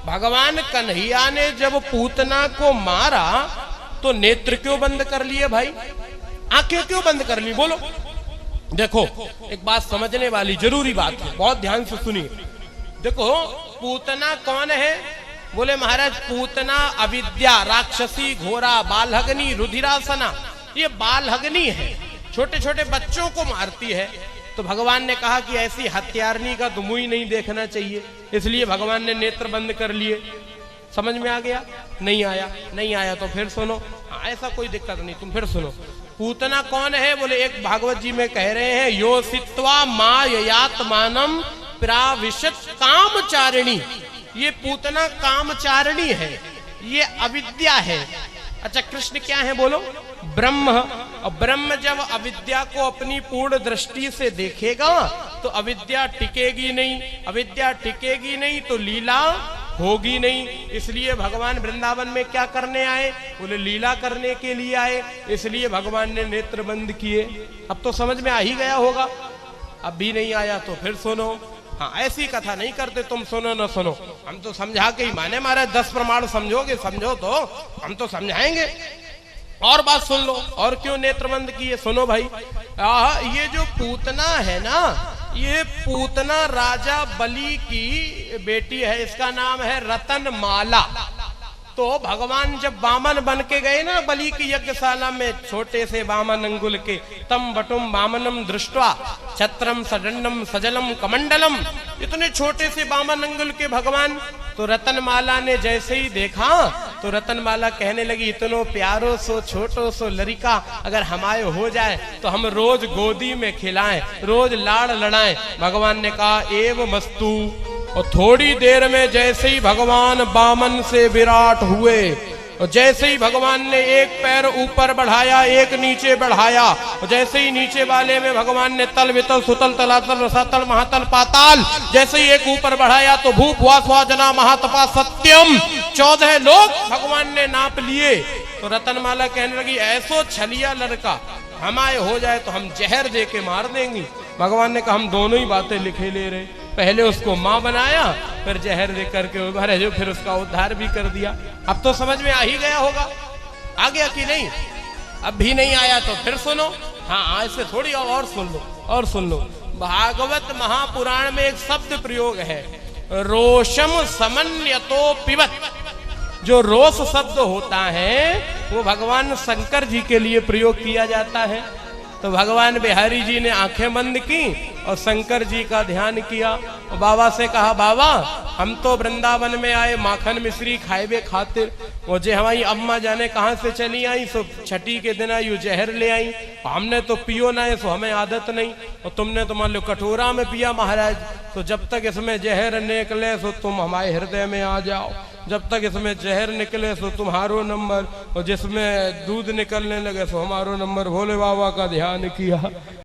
भगवान कन्हैया ने जब पूतना को मारा तो नेत्र क्यों बंद कर लिए भाई? आंखें क्यों बंद कर ली? बोलो। देखो, एक बात समझने वाली जरूरी बात है, बहुत ध्यान से सुनिए। देखो, पूतना कौन है? बोले महाराज, पूतना अविद्या, राक्षसी, घोरा, बालहगनी, रुधिरासना, ये बालहगनी है, छोटे छोटे बच्चों को मारती है। तो भगवान ने कहा कि ऐसी हत्यारनी का तो मुंह ही नहीं देखना चाहिए, इसलिए भगवान ने नेत्र बंद कर लिए। समझ में आ गया? नहीं आया? नहीं आया तो फिर सुनो। ऐसा कोई दिक्कत नहीं, तुम फिर सुनो। पूतना कौन है? बोले एक भागवत जी में कह रहे हैं, यो सित्वा मायात्मानम प्राविशत कामचारिणी। ये पूतना कामचारिणी है, ये अविद्या है। अच्छा, कृष्ण क्या है? बोलो, ब्रह्म। और ब्रह्म जब अविद्या को अपनी पूर्ण दृष्टि से देखेगा तो अविद्या टिकेगी नहीं, अविद्या टिकेगी नहीं तो लीला होगी नहीं। इसलिए भगवान वृंदावन में क्या करने आए? बोले लीला करने के लिए आए, इसलिए भगवान ने नेत्र बंद किए। अब तो समझ में आ ही गया होगा। अब भी नहीं आया तो फिर सुनो। हाँ, ऐसी कथा नहीं करते, तुम सुनो न सुनो, हम तो समझा के ही माने। महाराज 10 प्रमाण समझोगे, समझो तो हम तो समझाएंगे। और बात सुन लो, और क्यों नेत्र बंद किए? सुनो भाई, ये जो पूतना है ना, ये पूतना राजा बलि की बेटी है, इसका नाम है रतनमाला। तो भगवान जब वामन बन के गए ना बलि की यज्ञशाला में, छोटे से वामन अंगुल के, तम बटुम वामनम दृष्ट्वा छत्रम सदंडम सजलम कमंडलम, इतने छोटे से वामन अंगुल के भगवान। तो रतनमाला ने जैसे ही देखा तो रतनमाला कहने लगी, इतनो प्यारो सो छोटो सो लड़का अगर हमारे हो जाए तो हम रोज गोदी में खिलाएं, रोज लाड़ लड़ाएं। भगवान ने कहा एव मस्तु। और थोड़ी देर में जैसे ही भगवान वामन से विराट हुए, और जैसे ही भगवान ने एक पैर ऊपर बढ़ाया, एक नीचे बढ़ाया, और जैसे ही नीचे वाले में भगवान ने तल वितल सुतल तलातल रसातल महातल पाताल जैसे ही एक ऊपर बढ़ाया तो भूप हुआ स्वा जना महातपा सत्यम 14 लोग भगवान ने नाप लिए। तो रतनमाला कहने लगी, ऐसो छलिया लड़का हमारे हो जाए तो हम जहर दे के मार देंगी। भगवान ने कहा, हम दोनों ही बातें लिखे ले रहे, पहले उसको माँ बनाया, फिर जहर दे करके उभरे जो, फिर उसका उद्धार भी कर दिया। अब तो समझ में आ ही गया होगा। आ गया कि नहीं? अब भी नहीं आया तो फिर सुनो। हाँ, ऐसे थोड़ी और सुन लो, और सुन लो। भागवत महापुराण में एक शब्द प्रयोग है, रोषम समन्यतो पिबत। जो रोष शब्द होता है वो भगवान शंकर जी के लिए प्रयोग किया जाता है। तो भगवान बिहारी जी ने आंखें बंद की और शंकर जी का ध्यान किया और बाबा से कहा, बाबा हम तो वृंदावन में आए माखन मिश्री खाएबे खातिर, वो जे हमारी अम्मा जाने कहाँ से चली आई, सो छठी के दिन आई जहर ले आई, हमने तो पियो ना है, सो हमें आदत नहीं, और तुमने तो मान लो कटोरा में पिया महाराज। तो जब तक इसमें जहर निकले सो तुम हमारे हृदय में आ जाओ, जब तक इसमें जहर निकले सो तुम्हारो नंबर, और जिसमें दूध निकलने लगे सो हमारो नंबर। भोले बाबा का ध्यान किया।